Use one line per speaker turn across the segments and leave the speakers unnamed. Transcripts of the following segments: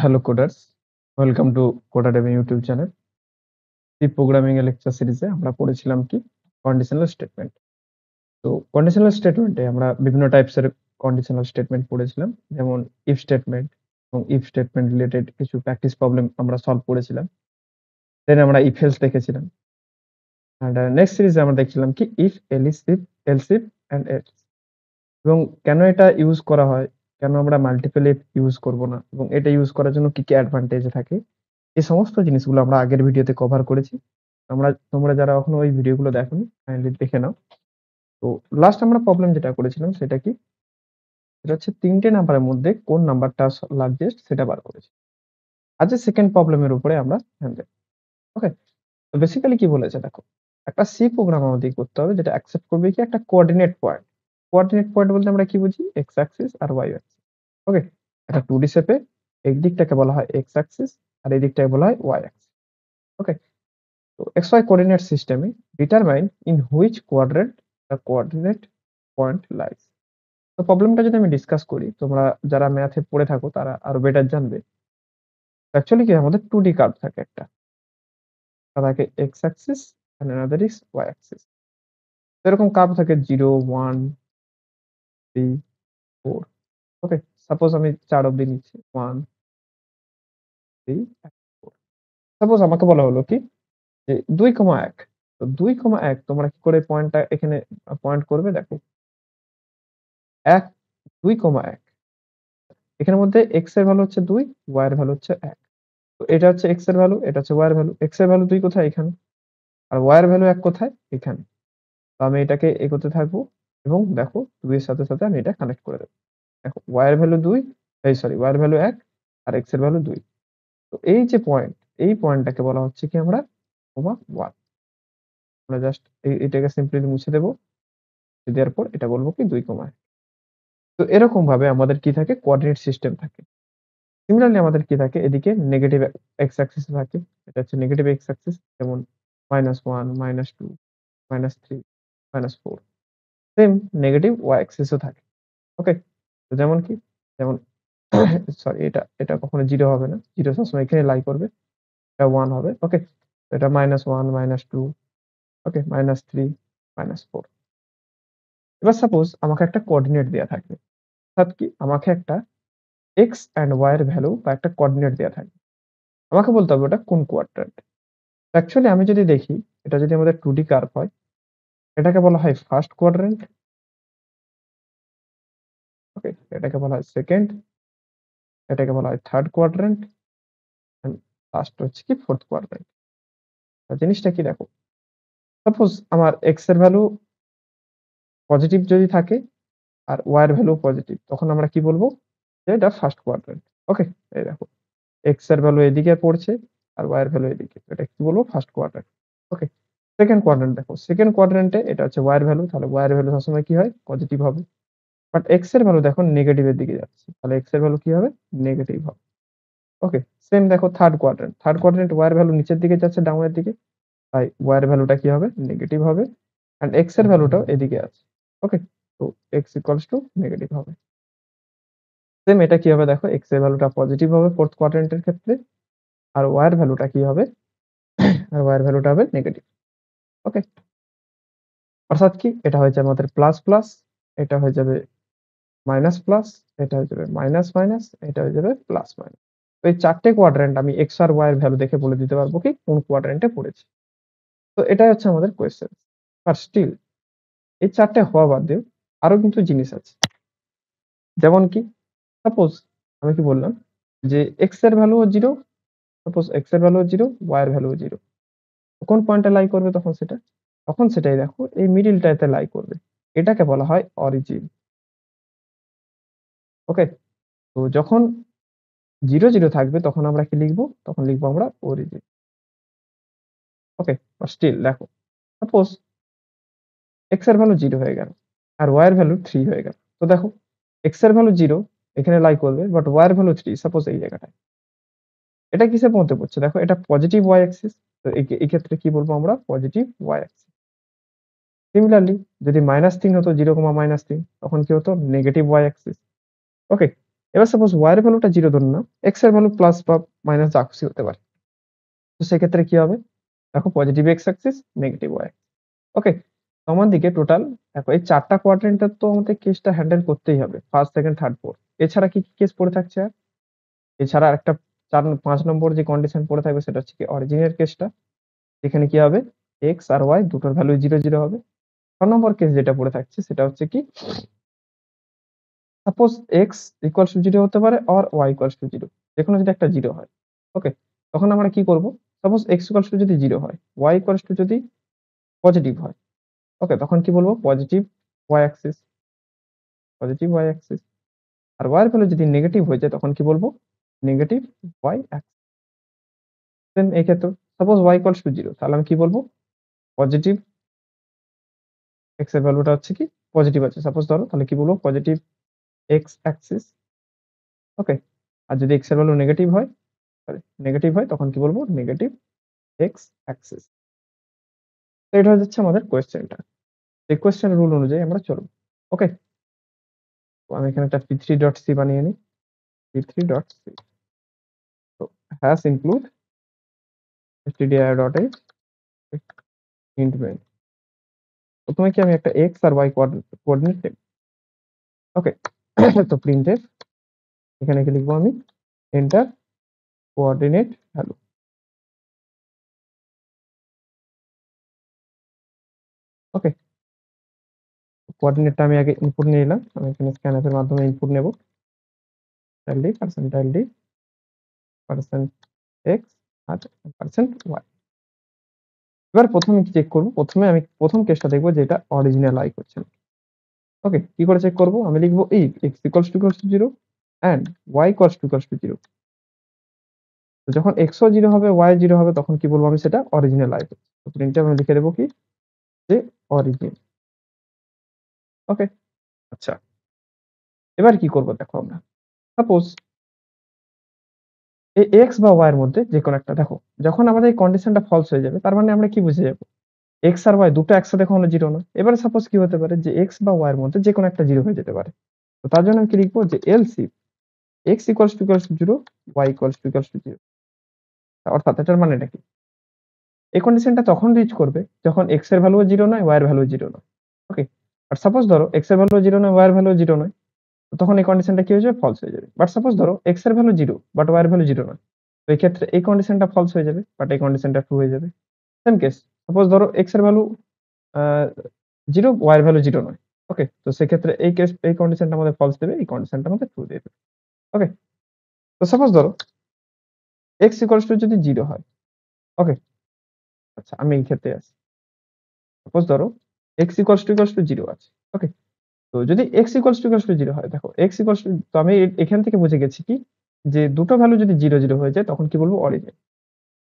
Hello coders, welcome to Codademy YouTube channel. C programming এর lecture সিরিজে আমরা পড়েছিলাম কি কন্ডিশনাল স্টেটমেন্ট। তো কন্ডিশনাল স্টেটমেন্টে আমরা বিভিন্ন টাইপস এর কন্ডিশনাল স্টেটমেন্ট পড়েছিলাম, যেমন ইফ স্টেটমেন্ট এবং ইফ স্টেটমেন্ট রিলেটেড কিছু প্র্যাকটিস প্রবলেম আমরা সলভ করেছিলাম। দেন আমরা ইফ এলস দেখেছিলাম। এন্ড নেক্সট সিরিজে আমরা দেখছিলাম কি if else if else if and else, এবং কেন এটা ইউজ করা হয়, কেন আমরা মাল্টিপল ইফ ইউজ করব না, এবং এটা ইউজ করার জন্য কি অ্যাডভান্টেজ থাকে, এই সমস্ত জিনিসগুলো আমরা আগের ভিডিওতে কভার করেছি। তোমরা যারা এখনো ওই ভিডিওগুলো দেখোনি কাইন্ডলি দেখে নাও। তো লাস্ট আমরা প্রবলেম যেটা করেছিলাম সেটা কি, সেটা হচ্ছে ৩টে নাম্বারের মধ্যে কোন নাম্বারটা লার্জেস্ট সেটা বার করেছি। আজকে সেকেন্ড প্রবলেমের উপরে আমরা ধ্যান দেব। ওকে, তো বেসিক্যালি কি বলেছে দেখো, একটা সি প্রোগ্রাম আমাদের করতে হবে যেটা অ্যাকসেপ্ট করবে কি একটা কোঅর্ডিনেট পয়েন্ট। কোঅর্ডিনেট পয়েন্ট বলতে আমরা কি বুঝি, এক্স অ্যাক্সিস আর ওয়াই অ্যাক্সিস। ওকে, একটা 2D শেপে এই দিকটাকে বলা হয় এক্স অ্যাক্সিস আর এই দিকটাকে বলা হয় ওয়াই অ্যাক্সিস। ওকে, তো xy coordinate system determine in which quadrant the coordinate point lies. তো প্রবলেমটা যদি আমি ডিসকাস করি, তোমরা যারা ম্যাথে পড়ে থাকো তারা আরো বেটার জানবে। অ্যাকচুয়ালি কি আমাদের 2D কার্ভ থাকে, একটা থাকে X axis and another is Y axis. এরকম কার্ভ থাকে 0 1 3 4। ওকে, সাপোজ আমি 4 অবধি নিচ্ছি, 1 3 4। সাপোজ আমাকে বলা হলো কি যে 2,1। তো 2,1 তোমরা কি করে পয়েন্টটা এখানে পয়েন্ট করবে, দেখো 1 2,1, এখানের মধ্যে x এর ভ্যালু হচ্ছে 2, y এর ভ্যালু হচ্ছে 1। তো এটা হচ্ছে x এর ভ্যালু, এটা হচ্ছে y এর ভ্যালু। x এর ভ্যালু 2 কোথায়, এখানে। আর y এর ভ্যালু 1 কোথায়, এখানে। তো আমি এটাকে এগোতে থাকবো এবং দেখো 2 এর সাথে সাথে আমি এটা কানেক্ট করে দেব। দেখো y এর ভ্যালু 2, y এর ভ্যালু 1 আর x এর ভ্যালু 2। তো এই যে পয়েন্ট, এই পয়েন্টটাকে বলা হচ্ছে কি আমরা কমা 1। আমরা জাস্ট এটাকে সিম্পলি মুছে দেব, দেওয়ার পর এটা বলবো কি 2,1। তো এরকম ভাবে আমাদের কি থাকে, কোঅর্ডিনেট সিস্টেম থাকে। সিমিলারলি আমাদের কি থাকে, এদিকে নেগেটিভ এক্স অ্যাক্সিস থাকে। এটা হচ্ছে নেগেটিভ এক্স অ্যাক্সিস, যেমন -1 -2 -3 -4। সেম নেগেটিভ ওয়াই অ্যাক্সিসও থাকে। ওকে, তো যেমন কি, যেমন সরি, এটা কখনো 0 হবে না, 0 সবসময় এখানে লাই করবে, এটা 1 হবে। ওকে, তো এটা -1 -2, ওকে, -3 -4। এবার সাপোজ আমাকে একটা কোঅর্ডিনেট দেয়া থাকবে, অর্থাৎ কি আমাকে একটা এক্স অ্যান্ড ওয়াই এর ভ্যালু বা একটা কোঅর্ডিনেট দেয়া থাকবে। আমাকে বলতে হবে ওটা কোন কোয়াড্র্যান্ট। অ্যাকচুয়ালি আমি যদি দেখি, এটা যদি আমাদের 2D কার্ভ হয়, এটাকে বলা হয় ফার্স্ট কোয়াড্র্যান্ট। ওকে, এটাকে বলা হয় সেকেন্ড, এটাকে বলা হয় থার্ড কোয়াড্র্যান্ট এন্ড লাস্ট হচ্ছে কি ফোর্থ কোয়াড্র্যান্ট। জিনিসটা কি দেখো, সাপোজ আমার এক্স এর ভ্যালু পজিটিভ যদি থাকে আর ওয়াই এর ভ্যালু পজিটিভ, তখন আমরা কি বলবো যে এটা ফার্স্ট কোয়াড্র্যান্ট। ওকে, এই দেখো এক্স এর ভ্যালু এদিকে পড়ছে আর ওয়াই এর ভ্যালু এদিকে, এটা কি বলবো, ফার্স্ট কোয়াড্র্যান্ট। ওকে, সেকেন্ড কোয়াড্র্যান্ট দেখো, সেকেন্ড কোয়াড্র্যান্টে এটা হচ্ছে ওয়াই এর ভ্যালু, তাহলে ওয়াই এর ভ্যালু সবসময় কি হয়, পজিটিভ হবে। বাট এক্স এর ভ্যালু দেখো নেগেটিভ এর দিকে যাচ্ছে, তাহলে এক্স এর ভ্যালু কি হবে, নেগেটিভ হবে। ওকে, সেম দেখো third quadrant, third quadrant Y এর ভ্যালু নিচের দিকে যাচ্ছে, ডাউনের দিকে, তাই ওয়াই এর ভ্যালুটা কি হবে, নেগেটিভ হবে। এন্ড এক্স এর ভ্যালুটাও এদিকে আছে। ওকে, তো এক্স ইকুয়ালস টু নেগেটিভ হবে। সেম এটা কি হবে, দেখো এক্স এর ভ্যালুটা পজিটিভ হবে ফোর্থ কোয়াড্র্যান্টের ক্ষেত্রে, আর ওয়াই এর ভ্যালুটা কি হবে, আর ওয়াই এর ভ্যালুটা হবে নেগেটিভ। ওকে, অর্থাৎ কি এটা হয়ে যাবে আমাদের প্লাস প্লাস, এটা হয়ে যাবে মাইনাস প্লাস, এটা হয়ে যাবে মাইনাস মাইনাস, এটা হয়ে যাবে প্লাস মাইনাস। তো এই 4টে কোয়াড্র্যান্ট আমি এক্স আর ওয়াই এর ভ্যালু দেখে বলে দিতে পারবো কি কোন কোয়াড্র্যান্টে পড়েছে। তো এটাই হচ্ছে আমাদের কোয়েশ্চেন। বাট স্টিল এই 4টে হওয়া বাদ দিয়েও আরো কিন্তু জিনিস আছে। যেমন কি, সাপোজ আমি কি বললাম যে এক্স এর ভ্যালুও 0, সাপোজ এক্স এর ভ্যালুও 0, ওয়াই এর ভ্যালুও 0। কোন পয়েন্টে লাই করবে তখন সেটা? তখন সেটাই দেখো এই মিডলটাতে লাই করবে। এটাকে বলা হয় অরিজিন। ওকে, তো যখন 0 0 থাকবে তখন আমরা কি লিখবো? তখন লিখবো আমরা অরিজিন। ওকে, বাট স্টিল দেখো, সাপোজ এক্স এর ভ্যালু 0 হয়ে গেল আর ওয়াই এর ভ্যালু 3 হয়ে গেল। তো দেখো এক্স এর ভ্যালু 0 এখানে লাই করবে, বাট ওয়াই এর ভ্যালু 3 সাপোজ এই জায়গাটায়। এটা কিসের মধ্যে পড়ছে? দেখো এটা পজিটিভ ওয়াই অ্যাক্সিস। তো এই ক্ষেত্রে কি বলবো আমরা? Positive Y Axis. সিমিলারলি যদি -3 হতো, 0, -3, তখন কি হতো? Negative Y Axis. ওকে, এবার সাপোজ y এর ভ্যালুটা 0 ধরে নাও, x এর ভ্যালু প্লাস বা মাইনাস যা খুশি হতে পারে। তো সেক্ষেত্রে কি হবে? দেখো positive x Axis, negative y। ওকে? তো আমার দিকে টোটাল দেখো এই 4 টা কোয়াড্রেন্টের তো আমাদের কেসটা হ্যান্ডেল করতেই হবে। First, second, third, fourth. এছাড়া কি কেস পড়ে থাকছে আর? এছাড়া আরেকটা 5 নম্বর যে কন্ডিশন পড়ে থাকবে সেটা হচ্ছে কি অরিজিনের কেসটা। এখানে কি হবে? x আর y দুটোর ভ্যালু 0, 0 হবে। 6 নম্বর কেস যেটা পড়ে থাকছে সেটা হচ্ছে কি সাপোজ x ইকুয়ালস টু 0 হতে পারে অর y ইকুয়ালস টু 0। যেকোনো যদি একটা 0 হয়। ওকে? তখন আমরা কি করব? সাপোজ x ইকুয়ালস টু যদি 0 হয়, y ইকুয়ালস টু যদি পজিটিভ হয়। ওকে? তখন কি বলবো? Positive y axis, positive y axis. আর y এর ভ্যালু যদি নেগেটিভ হয়ে যায় তখন কি বলবো? Negative y Axis. দেন এই ক্ষেত্রে সাপোজ y ইকুয়ালস টু 0 তাহলে আমি কি বলবো? পজিটিভ x এর ভ্যালুটা হচ্ছে কি পজিটিভ আছে। সাপোজ ধরো তাহলে কি বলবো? Positive x axis. ওকে? আর যদি x এর ভ্যালু নেগেটিভ হয়, সরি নেগেটিভ হয় তখন কি বলবো? Negative x axis. তো এটা হচ্ছে আমাদের কোয়েশ্চেনটা। এই কোয়েশ্চেনের রুল অনুযায়ী আমরা চলব। ওকে? তো আমি এখানে একটা p3.c বানিয়ে নিই। p3.c তো hash include stdio.h int main। প্রথমে কি আমি একটা x আর y কোঅর্ডিনেট নেব। ওকে? তো printf এখানে কি লিখবো আমি? Enter coordinate value. ওকে? কোঅর্ডিনেটটা আমি আগে ইনপুট নিয়ে নিলাম। আমি এখানে scanf এর মাধ্যমে ইনপুট নেব। %d, %d, %x আর %y। এবার প্রথমে কি চেক করব? প্রথমে আমি প্রথম কেসটা দেখব যে এটা অরিজিনাল i করছে না। ওকে? কি করে চেক করব? আমি লিখব if x equals to 0 and y equals to 0। তো যখন x ও 0 হবে, y 0 হবে তখন কি বলবো আমি সেটা অরিজিনাল i করছে। তো প্রিন্টে আমি লিখে দেব কি? যে অরিজিন। ওকে? আচ্ছা। এবার কি করব দেখো আমরা। সাপোজ এই x বা y এর মধ্যে যেকোনো একটা দেখো, যখন আমাদের এই কন্ডিশনটা ফলস হয়ে যাবে তার মানে আমরা কি বুঝে যাব? x আর y দুটো একসাথে কখনো 0 না। এবারে সাপোজ কি হতে পারে যে x বা y এর মধ্যে যেকোনো একটা 0 হয়ে যেতে পারে। তো তার জন্য আমি কি লিখবো যে else if x equals to 0, y equals to 0। অর্থাৎ এটার মানেটা কি? এই কন্ডিশনটা তখন রিচ করবে যখন x এর ভ্যালুও 0 নয়, y এর ভ্যালুও 0 নয়। ওকে? আর সাপোজ ধরো x এর ভ্যালু 0 নয়, y এর ভ্যালু 0 নয়। তো তখন এই কন্ডিশনটা কি হয়ে যাবে? ফলস হয়ে যাবে। বাট সাপোজ ধরো x এর ভ্যালু 0 বাট y এর ভ্যালু 0 নয়। তো এই ক্ষেত্রে এই কন্ডিশনটা ফলস হয়ে যাবে বাট এই কন্ডিশনটা ট্রু হয়ে যাবে। Same case. সাপোজ ধরো x এর ভ্যালু আ 0, y এর ভ্যালু 0 নয়। ওকে? তো সেক্ষেত্রে এই কন্ডিশনটা আমাদের ফলস দেবে, এই কন্ডিশনটা আমাদের ট্রু দেবে। ওকে? তো সাপোজ ধরো x ইকুয়ালস টু যদি 0 হয়। ওকে? আচ্ছা আমি এই ক্ষেত্রে আসি। সাপোজ ধরো x ইকুয়ালস টু 0 আছে। ওকে? তো যদি x ইকুয়ালস টু 0 হয়, দেখো x ইকুয়ালস টু তো আমি এখান থেকে বুঝে গেছি কি যে দুটো ভ্যালু যদি 0, 0 হয়ে যায় তখন কি বলবো? অরিজিন।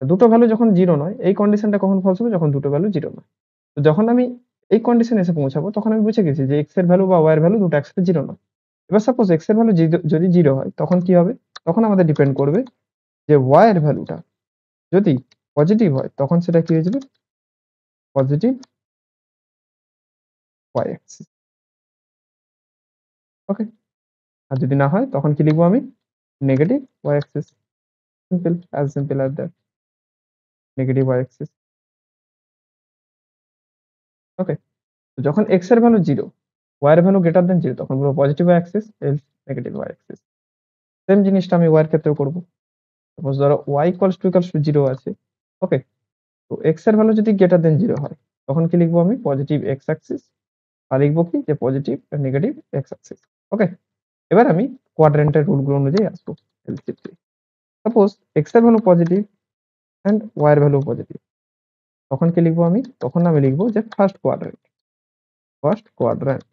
দুটো ভ্যালু যখন 0 নয়, এই কন্ডিশনটা কখন ফলস হবে? যখন দুটো ভ্যালু 0 নয়। তো যখন আমি এই কন্ডিশনে এসে পৌঁছাবো তখন আমি বুঝে গেছি যে x এর ভ্যালু বা y এর ভ্যালু দুটো একসাথে 0 নয়। এবার সাপোজ x এর ভ্যালু যদি 0 হয় তখন কি হবে? তখন আমাদের ডিপেন্ড করবে যে y এর ভ্যালুটা যদি পজিটিভ হয় তখন সেটা কি হয়ে যাবে? Positive y axis. ওকে? আর যদি না হয় তখন কি লিখবো আমি? Negative y axis. Simple as that. Negative y axis. Okay? তো যখন x এর ভ্যালু 0, y এর ভ্যালু গ্রেটার দ্যান 0 তখন বলবো positive y axis else negative y axis. Same জিনিসটা আমি y এর ক্ষেত্রেও করব। সাপোজ ধরো y ইকুয়ালস টু 0 আছে। ওকে? তো x এর ভ্যালু যদি গ্রেটার দ্যান 0 হয় তখন কি লিখবো আমি? Positive x Axis. আর লিখবো কি? যে positive negative x axis. Okay? এবার আমি কোয়াড্রেন্টের রুল গুলো অনুযায়ী আসবো এলসিতে। সাপোজ x এর ভ্যালু পজিটিভ এন্ড y এর ভ্যালু পজিটিভ। তখন কি লিখবো আমি? তখন আমি লিখবো যে first quadrant. First quadrant.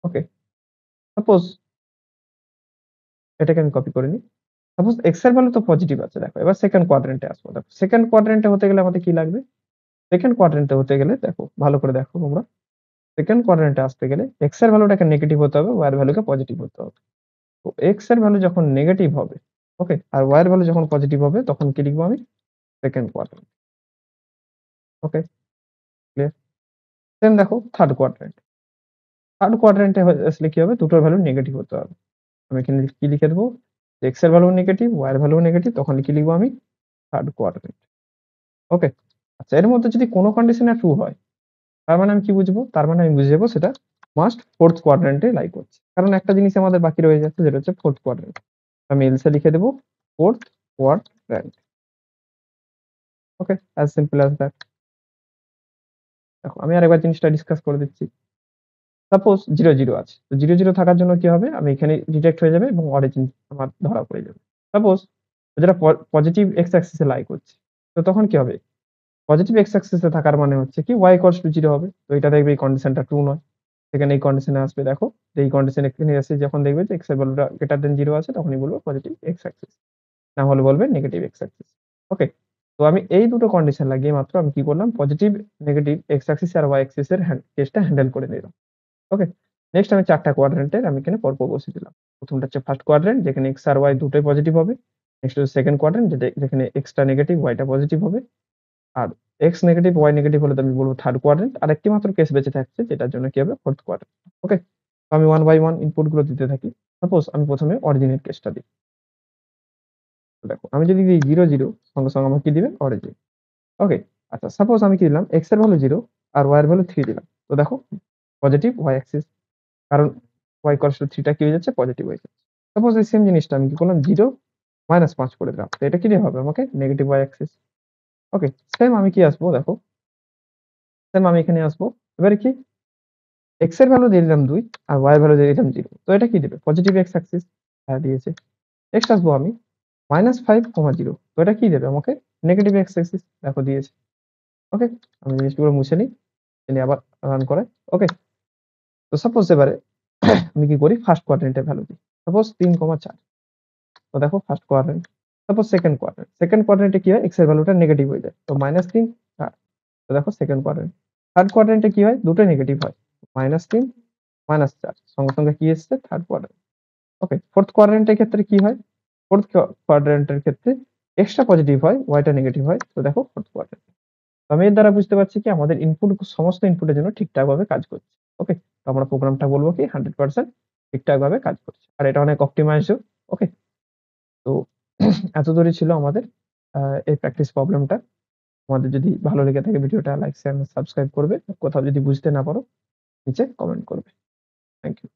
Okay? Suppose এটাকে আমি কপি করে নিই। সাপোজ x এর ভ্যালু তো পজিটিভ আছে দেখো। এবার সেকেন্ড কোয়াড্রেন্টে আসবো। দেখো সেকেন্ড কোয়াড্রেন্টে হতে গেলে আমাদের কি লাগবে? সেকেন্ড কোয়াড্রেন্টে হতে গেলে দেখো ভালো করে দেখো তোমরা। সেকেন্ড কোয়াড্রেন্টে আসতে গেলে x এর ভ্যালুটাকে নেগেটিভ হতে হবে, y এর ভ্যালুকে পজিটিভ হতে হবে। তো x এর ভ্যালু যখন নেগেটিভ হবে, ওকে? আর y এর ভ্যালু যখন পজিটিভ হবে তখন কি লিখবো আমি? Second quadrant. Okay? Clear? Then দেখো থার্ড কোয়াড্রেন্ট। থার্ড কোয়াড্রেন্টে আসলে কি হবে? দুটোর ভ্যালু নেগেটিভ হতে হবে। আমি এখানে কি লিখে দেব? x এর ভ্যালু নেগেটিভ, y এর ভ্যালু নেগেটিভ, তখন কি লিখবো আমি? Third quadrant. ওকে? আচ্ছা, এর মধ্যে যদি কোনো কন্ডিশনে ট্রু হয়, তার মানে আমি কি বুঝবো? তার মানে আমি বুঝে যাবো সেটা মাস্ট ফোর্থ কোয়াড্রেন্টে লাই করছে। কারণ একটা জিনিস আমাদের বাকি রয়ে যাচ্ছে, যেটা হচ্ছে ফোর্থ কোয়াড্রেন্ট। আমি এলসে লিখে দেব fourth quadrant. Okay? As simple as that. দেখো, আমি আরেকবার জিনিসটা ডিসকাস করে দিচ্ছি। সাপোজ 0, 0 আছে। তো 0, 0 থাকার জন্য কি হবে? আমি এখানে ডিটেক্ট হয়ে যাবে এবং অরিজিন আমার ধরা পড়ে যাবে। সাপোজ যেটা পজিটিভ x অ্যাক্সিস এ লাই করছে। তো তখন কি হবে? পজিটিভ x অ্যাক্সিস এ থাকার মানে হচ্ছে কি y ইকুয়ালস টু 0 হবে। তো এটা দেখবে এই কন্ডিশনটা ট্রু নয়। সেখানে এই কন্ডিশনে আসবে, দেখো যে এই কন্ডিশনে এখানে এসে যখন দেখবে যে x এর ভ্যালুটা গ্রেটার দ্যান 0 আছে, তখনই বলবে পজিটিভ x অ্যাক্সিস। না হলে বলবে নেগেটিভ x অ্যাক্সিস। ওকে? তো আমি এই দুটো কন্ডিশন লাগিয়ে মাত্র আমি কি করলাম? পজিটিভ, নেগেটিভ x অ্যাক্সিস আর y অ্যাক্সিস এর কেসটা হ্যান্ডেল করে নিলাম। ওকে? নেক্সট আমি ৪ টা কোয়াড্রেন্টের আমি এখানে পরপর বসিয়ে দিলাম। ১ম টা হচ্ছে ফার্স্ট কোয়াড্রেন্ট, যেখানে x আর y দুটোই পজিটিভ হবে। নেক্সট হচ্ছে সেকেন্ড কোয়াড্রেন্ট, যেখানে x টা নেগেটিভ, y টা পজিটিভ হবে। আর x নেগেটিভ, y নেগেটিভ হলে তো আমি বলব থার্ড কোয়াড্রেন্ট। আরেকটি মাত্র কেস বেঁচে থাকছে, যেটার জন্য কি হবে? Fourth quadrant. ওকে? তো আমি 1 বাই 1 ইনপুট গুলো দিতে থাকি। সাপোজ আমি ১ম এ অরিজিনের কেসটা দিই। তো দেখো, আমি যদি দিই 0, 0, সঙ্গে, সঙ্গে আমাকে কি দিবে? অরিজিন। ওকে? আচ্ছা, সাপোজ আমি কি দিলাম? x এর ভ্যালু 0 আর y এর ভ্যালু 3 দিলাম। তো দেখো, পজিটিভ y অ্যাক্সিস। কারণ y ইকুয়ালস টু 3 টা কি হয়ে যাচ্ছে? পজিটিভ হয়ে যাচ্ছে। সাপোজ এই সেম জিনিসটা আমি কি করলাম? 0 -5 করে দিলাম। তো এটা কি দিয়ে হবে আমাকে? Negative y axis. Okay? Same আমি কি আসবো দেখো, সেম আমি এখানে আসবো। এবারে কি? x এর ভ্যালু দিয়ে দিলাম 2 আর y এর ভ্যালু দিয়ে দিলাম 0। তো এটা কি দিবে? Positive x Axis. হ্যাঁ, দিয়েছে। নেক্সট আসবো আমি -5, 0। তো এটা কি দেবে আমাকে? Negative x Axis. দেখো, দিয়েছে। ওকে? আমি জিনিসগুলো মুছে নিই। নিয়ে আবার রান করাই। ওকে? তো সাপোজ এবারে আমি কি করি? ফার্স্ট কোয়াড্রেন্ট এর ভ্যালু দিই। সাপোজ 3, 4। তো দেখো, ফার্স্ট কোয়াড্রেন্ট। তারপর সেকেন্ড কোয়াড্রেন্ট। সেকেন্ড কোয়াড্রেন্টে কি হয়? x এর ভ্যালুটা নেগেটিভ হয়ে যায়। তো -3, 4। তো দেখো, সেকেন্ড কোয়াড্রেন্ট। থার্ড কোয়াড্রেন্টে কি হয়? দুটোই নেগেটিভ হয়। -3, -4, সঙ্গে, সঙ্গে কি এসছে? Third quadrant. ওকে? ফোর্থ কোয়াড্রেন্টের ক্ষেত্রে কি হয়? ফোর্থ কোয়াড্রেন্টের ক্ষেত্রে x টা পজিটিভ হয়, y টা নেগেটিভ হয়। তো দেখো, ফোর্থ কোয়াড্রেন্ট। তো আমি এর দ্বারা বুঝতে পারছি কি আমাদের সমস্ত ইনপুটের জন্য ঠিকঠাকভাবে কাজ করছে। ওকে? তো আমরা প্রোগ্রামটা বলব কি 100% ঠিকঠাকভাবে কাজ করছে। আর এটা অনেক অপটিমাইজড ও। ওকে? তো এতদূরই ছিল আমাদের আ এই প্র্যাকটিস প্রবলেমটা। তোমাদের যদি ভালো লেগে থাকে ভিডিওটা লাইক, শেয়ার, সাবস্ক্রাইব করবে। কোথাও যদি বুঝতে না পারো নিচে কমেন্ট করবে। Thank you.